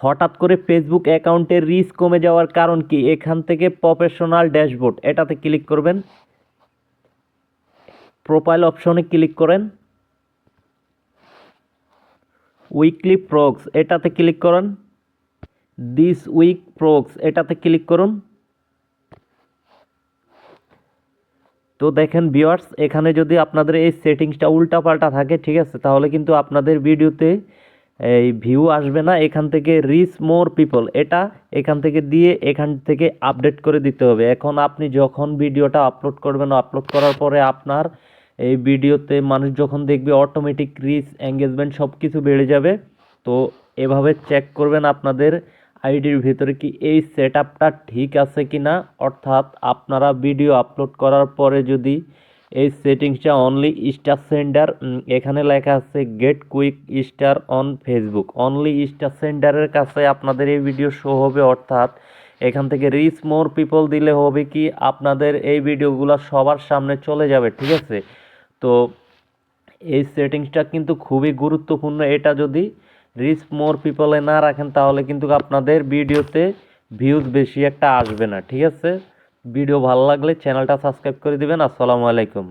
হঠাৎ করে ফেসবুক অ্যাকাউন্টের রিচ কমে যাওয়ার কারণ কি? এখান থেকে প্রফেশনাল ড্যাশবোর্ড এটাতে ক্লিক করবেন, প্রোফাইল অপশনে ক্লিক করেন, উইকলি প্রোগস এটাতে ক্লিক করুন, দিস উইক প্রোগস এটাতে ক্লিক করুন। তো দেখেন ভিউয়ার্স, এখানে যদি আপনাদের এই সেটিংসটা উল্টাপাল্টা থাকে, ঠিক আছে, তাহলে কিন্তু আপনাদের ভিডিওতে এই ভিউ আসবে না। এখান থেকে রিচ মোর পিপল এটা এখান থেকে দিয়ে এখান থেকে আপডেট করে দিতে হবে। এখন আপনি যখন ভিডিওটা আপলোড করবেন, আপলোড করার পরে আপনার এই ভিডিওতে মানুষ যখন দেখবে অটোমেটিক রিচ, এঙ্গেজমেন্ট সব কিছু বেড়ে যাবে। তো এভাবে চেক করবেন আপনাদের আইডির ভিতরে কি এই সেটআপটা ঠিক আছে কি না। অর্থাৎ আপনারা ভিডিও আপলোড করার পরে যদি এই সেটিংসটা অনলি স্টার সেন্ডার, এখানে লেখা আছে get quick star on Facebook, only star সেন্ডারের কাছে আপনাদের এই ভিডিও শো হবে। অর্থাৎ এখান থেকে রিচ মোর পিপল দিলে হবে কি আপনাদের এই ভিডিওগুলো সবার সামনে চলে যাবে, ঠিক আছে। তো এই সেটিংসটা কিন্তু খুবই গুরুত্বপূর্ণ। এটা যদি রিচ মোর পিপলে না রাখেন তাহলে কিন্তু আপনাদের ভিডিওতে ভিউজ বেশি একটা আসবে না, ঠিক আছে। ভিডিও ভালো লাগলে চ্যানেলটা সাবস্ক্রাইব করে দিবেন। আসসালামু আলাইকুম।